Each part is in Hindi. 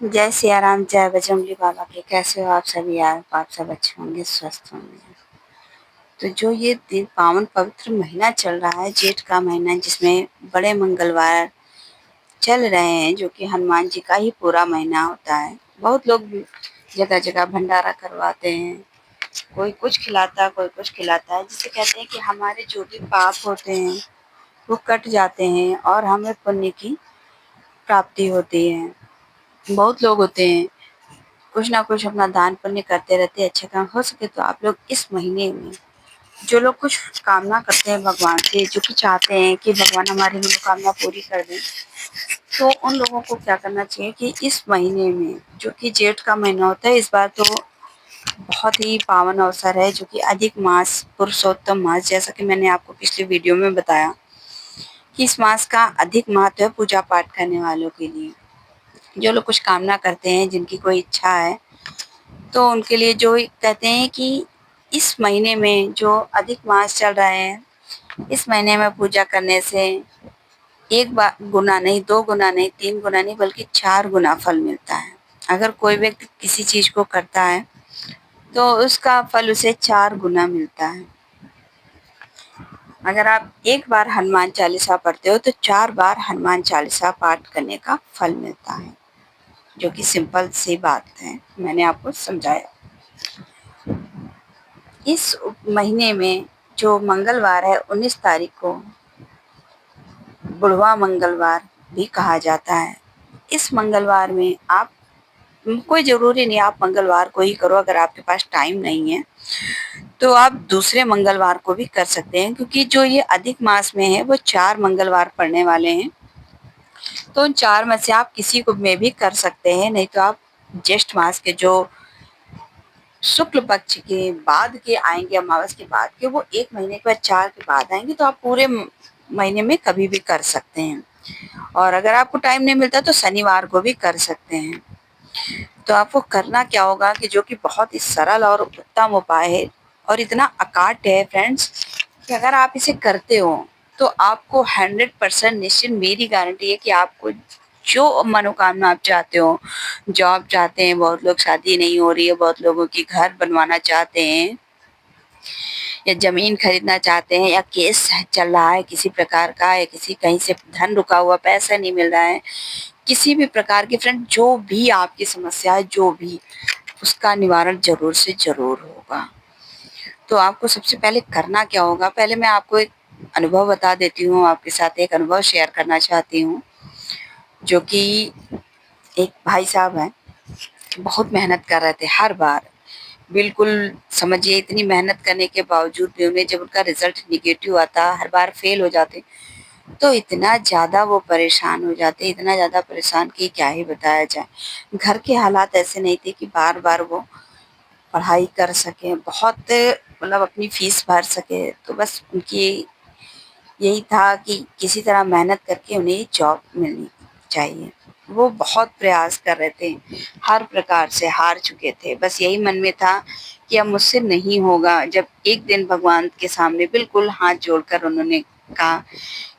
जय सिया राम, जय बजरंगबली बाबा के। कैसे हो आप सभी यार? आप सब अच्छे होंगे, स्वस्थ होंगे। तो जो ये दिन पावन पवित्र महीना चल रहा है, जेठ का महीना, जिसमें बड़े मंगलवार चल रहे हैं, जो कि हनुमान जी का ही पूरा महीना होता है। बहुत लोग जगह जगह भंडारा करवाते हैं, कोई कुछ खिलाता है, कोई कुछ खिलाता है, जिसे कहते हैं कि हमारे जो भी पाप होते हैं वो कट जाते हैं और हमें पुण्य की प्राप्ति होती है। बहुत लोग होते हैं, कुछ ना कुछ अपना दान पुण्य करते रहते हैं। अच्छा काम हो सके तो आप लोग इस महीने में जो लोग कुछ कामना करते हैं भगवान से, जो कि चाहते हैं कि भगवान हमारी मनोकामना पूरी कर दें, तो उन लोगों को क्या करना चाहिए कि इस महीने में, जो कि जेठ का महीना होता है, इस बार तो बहुत ही पावन अवसर है, जो कि अधिक मास, पुरुषोत्तम मास, जैसा कि मैंने आपको पिछले वीडियो में बताया कि इस मास का अधिक महत्व है पूजा पाठ करने वालों के लिए। जो लोग कुछ कामना करते हैं, जिनकी कोई इच्छा है, तो उनके लिए जो कहते हैं कि इस महीने में जो अधिक मास चल रहा है, इस महीने में पूजा करने से एक बार गुना नहीं, 2 गुना नहीं, 3 गुना नहीं, बल्कि 4 गुना फल मिलता है। अगर कोई व्यक्ति किसी चीज़ को करता है, तो उसका फल उसे 4 गुना मिलता है। अगर आप एक बार हनुमान चालीसा पढ़ते हो, तो 4 बार हनुमान चालीसा पाठ करने का फल मिलता है, जो कि सिंपल सी बात है, मैंने आपको समझाया। इस महीने में जो मंगलवार है, 19 तारीख को बुढ़वा मंगलवार भी कहा जाता है। इस मंगलवार में आप, कोई ज़रूरी नहीं आप मंगलवार को ही करो, अगर आपके पास टाइम नहीं है तो आप दूसरे मंगलवार को भी कर सकते हैं, क्योंकि जो ये अधिक मास में है वो 4 मंगलवार पड़ने वाले हैं। तो उन 4 में से आप किसी को में भी कर सकते हैं, नहीं तो आप ज्येष्ठ मास के जो शुक्ल पक्ष के बाद के आएंगे, अमावस के बाद के, वो 1 महीने के बाद 4 के बाद आएंगे, तो आप पूरे महीने में कभी भी कर सकते हैं। और अगर आपको टाइम नहीं मिलता तो शनिवार को भी कर सकते हैं। तो आपको करना क्या होगा कि जो कि बहुत ही सरल और उत्तम उपाय है और इतना अकाट्य है फ्रेंड्स, कि अगर आप इसे करते हो तो आपको 100% निश्चित, मेरी गारंटी है कि आपको जो मनोकामना आप चाहते हो, जॉब चाहते हैं, बहुत लोग शादी नहीं हो रही है, बहुत लोगों की घर बनवाना चाहते हैं, या ज़मीन खरीदना चाहते हैं, या केस चल रहा है किसी प्रकार का, या किसी कहीं से धन रुका हुआ, पैसा नहीं मिल रहा है, किसी भी प्रकार की फ्रेंड जो भी आपकी समस्या है, जो भी, उसका निवारण ज़रूर से ज़रूर होगा। तो आपको सबसे पहले करना क्या होगा, पहले मैं आपको एक अनुभव बता देती हूँ, आपके साथ एक अनुभव शेयर करना चाहती हूँ। जो कि एक भाई साहब हैं, बहुत मेहनत कर रहे थे हर बार, बिल्कुल समझिए इतनी मेहनत करने के बावजूद भी उन्हें जब उनका रिज़ल्ट नेगेटिव आता, हर बार फेल हो जाते, तो इतना ज़्यादा वो परेशान हो जाते, इतना ज़्यादा परेशान कि क्या ही बताया जाए। घर के हालात ऐसे नहीं थे कि बार-बार वो पढ़ाई कर सकें, बहुत मतलब अपनी फ़ीस भर सकें, तो बस उनकी यही था कि किसी तरह मेहनत करके उन्हें जॉब मिलनी चाहिए। वो बहुत प्रयास कर रहे थे, हर प्रकार से हार चुके थे, बस यही मन में था कि अब मुझसे नहीं होगा। जब एक दिन भगवान के सामने बिल्कुल हाथ जोड़कर उन्होंने कहा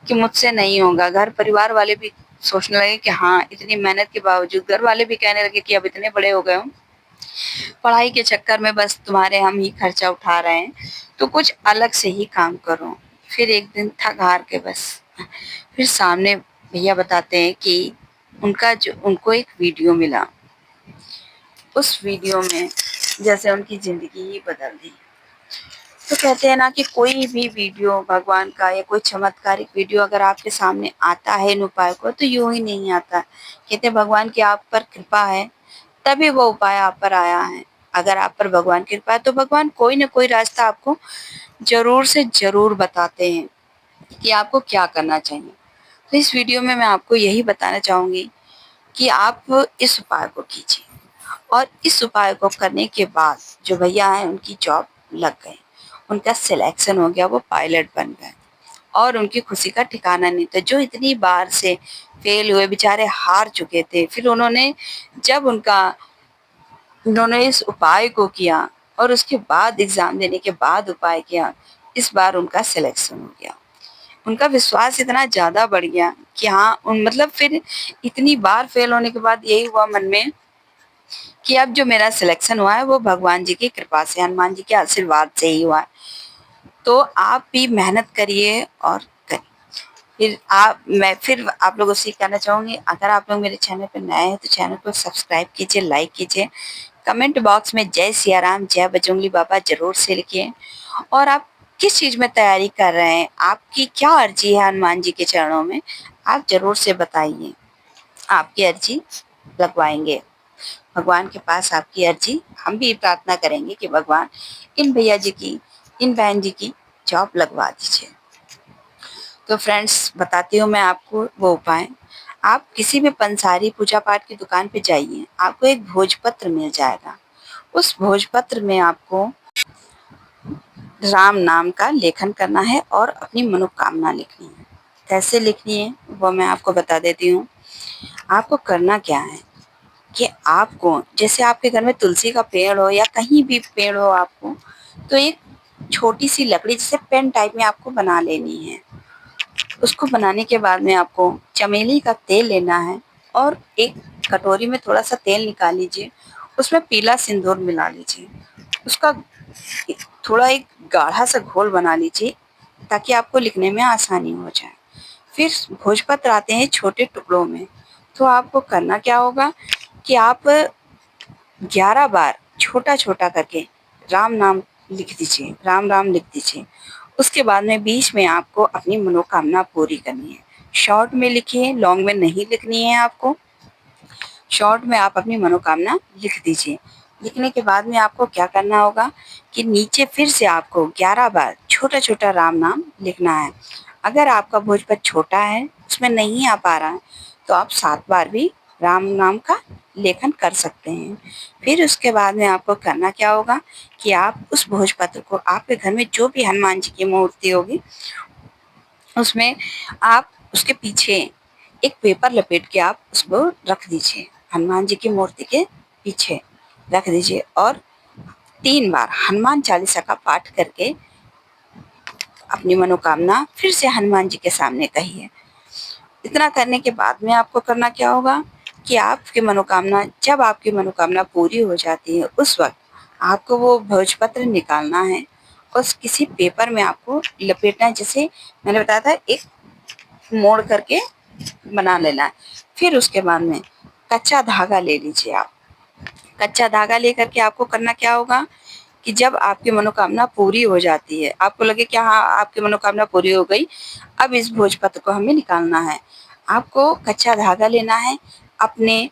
कि मुझसे नहीं होगा, घर परिवार वाले भी सोचने लगे कि हाँ, इतनी मेहनत के बावजूद, घर वाले भी कहने लगे कि अब इतने बड़े हो गए हो, पढ़ाई के चक्कर में बस तुम्हारे हम ही खर्चा उठा रहे हैं, तो कुछ अलग से ही काम करो। फिर एक दिन थक हार के बस फिर सामने भैया बताते हैं कि उनको एक वीडियो मिला, उस वीडियो में जैसे उनकी ज़िंदगी ही बदल दी। तो कहते हैं ना कि कोई भी वीडियो भगवान का या कोई चमत्कारिक वीडियो अगर आपके सामने आता है इन उपाय को, तो यूँ ही नहीं आता। कहते हैं भगवान की आप पर कृपा है, तभी वो उपाय आप पर आया है। अगर आप पर भगवान की कृपा है, तो भगवान कोई न कोई रास्ता आपको ज़रूर से ज़रूर बताते हैं कि आपको क्या करना चाहिए। तो इस वीडियो में मैं आपको यही बताना चाहूँगी कि आप इस उपाय को कीजिए, और इस उपाय को करने के बाद जो भैया हैं उनकी जॉब लग गई, उनका सिलेक्शन हो गया, वो पायलट बन गए, और उनकी खुशी का ठिकाना नहीं था। जो इतनी बार से फेल हुए, बेचारे हार चुके थे, फिर जब उन्होंने इस उपाय को किया और उसके बाद एग्ज़ाम देने के बाद उपाय किया, इस बार उनका सिलेक्शन हो गया। उनका विश्वास इतना ज़्यादा बढ़ गया कि हाँ, उन मतलब फिर इतनी बार फेल होने के बाद यही हुआ मन में कि अब जो मेरा सिलेक्शन हुआ है वो भगवान जी की कृपा से, हनुमान जी के आशीर्वाद से ही हुआ है। तो आप भी मेहनत करिए और करिए। फिर आप लोगों से कहना चाहूँगी, अगर आप लोग मेरे चैनल पे नए हैं तो चैनल को सब्सक्राइब कीजिए, लाइक कीजिए, कमेंट बॉक्स में जय सिया राम, जय बजरंगबली बाबा ज़रूर से लिखिए। और आप किस चीज़ में तैयारी कर रहे हैं, आपकी क्या अर्जी है हनुमान जी के चरणों में, आप ज़रूर से बताइए। आपकी अर्जी लगवाएँगे। भगवान के पास आपकी अर्जी हम भी प्रार्थना करेंगे कि भगवान इन भैया जी की, इन बहन जी की जॉब लगवा दीजिए। तो फ्रेंड्स, बताती हूँ मैं आपको वो उपाय। आप किसी भी पंसारी पूजा पाठ की दुकान पे जाइए, आपको एक भोजपत्र मिल जाएगा। उस भोजपत्र में आपको राम नाम का लेखन करना है और अपनी मनोकामना लिखनी है। कैसे लिखनी है वो मैं आपको बता देती हूँ। आपको करना क्या है कि आपको, जैसे आपके घर में तुलसी का पेड़ हो या कहीं भी पेड़ हो आपको, तो एक छोटी सी लकड़ी जैसे पेन टाइप में आपको बना लेनी है। उसको बनाने के बाद में आपको चमेली का तेल लेना है और एक कटोरी में थोड़ा सा तेल निकाल लीजिए, उसमें पीला सिंदूर मिला लीजिए, उसका थोड़ा एक गाढ़ा सा घोल बना लीजिए ताकि आपको लिखने में आसानी हो जाए। फिर भोजपत्र आते हैं छोटे टुकड़ों में, तो आपको करना क्या होगा कि आप 11 बार छोटा-छोटा करके राम नाम लिख दीजिए, राम राम लिख दीजिए। उसके बाद में बीच में आपको अपनी मनोकामना पूरी करनी है। शॉर्ट में लिखिए, लॉन्ग में नहीं लिखनी है आपको। शॉर्ट में आप अपनी मनोकामना लिख दीजिए। लिखने के बाद में आपको क्या करना होगा कि नीचे फिर से आपको 11 बार छोटा-छोटा राम नाम लिखना है। अगर आपका भोजपत्र छोटा है, उसमें नहीं आ पा रहा है, तो आप 7 बार भी राम नाम का लेखन कर सकते हैं। फिर उसके बाद में आपको करना क्या होगा कि आप उस भोजपत्र को, आपके घर में जो भी हनुमान जी की मूर्ति होगी, उसमें आप उसके पीछे एक पेपर लपेट के आप उसको रख दीजिए। हनुमान जी की मूर्ति के पीछे रख दीजिए और 3 बार हनुमान चालीसा का पाठ करके अपनी मनोकामना फिर से हनुमान जी के सामने कहिए। इतना करने के बाद में आपको करना क्या होगा कि जब आपकी मनोकामना पूरी हो जाती है, उस वक़्त आपको वो भोजपत्र निकालना है और किसी पेपर में आपको लपेटना है, जैसे मैंने बताया था एक मोड़ करके बना लेना है। फिर उसके बाद में कच्चा धागा ले लीजिए आप। कच्चा धागा लेकर के आपको करना क्या होगा कि जब आपकी मनोकामना पूरी हो जाती है, आपको लगे कि हाँ, आपकी मनोकामना पूरी हो गई, अब इस भोजपत्र को हमें निकालना है। आपको कच्चा धागा लेना है, अपने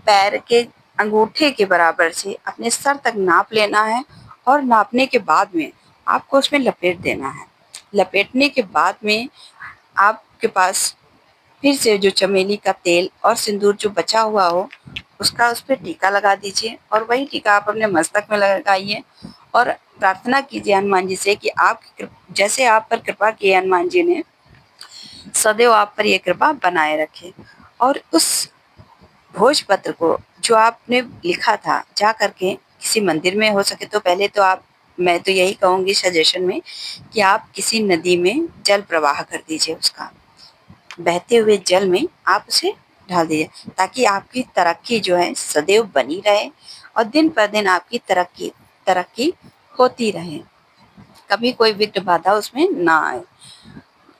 पैर के अंगूठे के बराबर से अपने सर तक नाप लेना है और नापने के बाद में आपको उसमें लपेट देना है। लपेटने के बाद में आपके पास फिर से जो चमेली का तेल और सिंदूर जो बचा हुआ हो, उसका उस पे टीका लगा दीजिए और वही टीका आप अपने मस्तक में लगाइए और प्रार्थना कीजिए हनुमान जी से कि जैसे आप पर कृपा की है हनुमान जी ने, सदैव आप पर ये कृपा बनाए रखें। और उस भोजपत्र को जो आपने लिखा था, जा करके किसी मंदिर में, हो सके तो पहले तो आप, मैं तो यही कहूँगी सजेशन में, कि आप किसी नदी में जल प्रवाह कर दीजिए उसका। बहते हुए जल में आप उसे डाल दीजिए ताकि आपकी तरक्की जो है सदैव बनी रहे और दिन पर दिन आपकी तरक्की तरक्की होती रहे, कभी कोई विघ्न बाधा उसमें ना आए।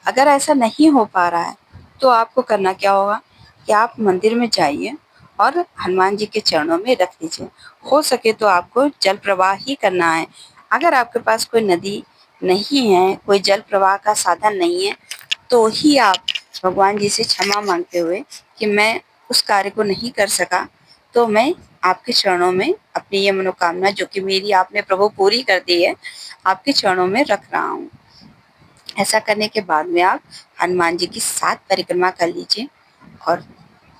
अगर ऐसा नहीं हो पा रहा है तो आपको करना क्या होगा कि आप मंदिर में जाइए और हनुमान जी के चरणों में रख दीजिए। हो सके तो आपको जल प्रवाह ही करना है। अगर आपके पास कोई नदी नहीं है, कोई जल प्रवाह का साधन नहीं है, तो ही आप भगवान जी से क्षमा मांगते हुए कि मैं उस कार्य को नहीं कर सका, तो मैं आपके चरणों में अपनी ये मनोकामना जो कि मेरी आपने प्रभु पूरी कर दी है, आपके चरणों में रख रहा हूँ। ऐसा करने के बाद में आप हनुमान जी की 7 परिक्रमा कर लीजिए और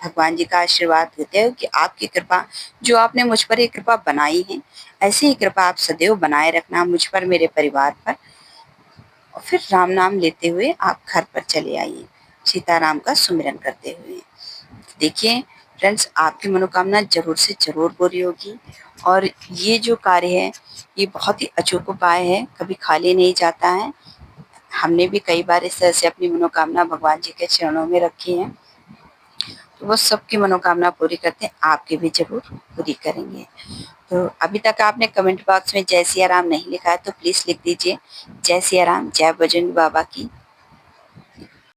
भगवान जी का आशीर्वाद लेते हो कि आपकी कृपा, जो आपने मुझ पर ये कृपा बनाई है, ऐसी ही कृपा आप सदैव बनाए रखना मुझ पर, मेरे परिवार पर। और फिर राम नाम लेते हुए आप घर पर चले आइए, सीताराम का सुमिरन करते हुए। देखिए फ्रेंड्स, आपकी मनोकामना ज़रूर से ज़रूर पूरी होगी और ये जो कार्य है, ये बहुत ही अचूक उपाय है, कभी खाली नहीं जाता है। हमने भी कई बार इस तरह से अपनी मनोकामना भगवान जी के चरणों में रखी है, तो वो सबकी मनोकामना पूरी करते हैं, आपकी भी ज़रूर पूरी करेंगे। तो अभी तक आपने कमेंट बॉक्स में जय सिया राम नहीं लिखा है तो प्लीज़ लिख दीजिए, जय सिया राम, जय बजरंग बाबा की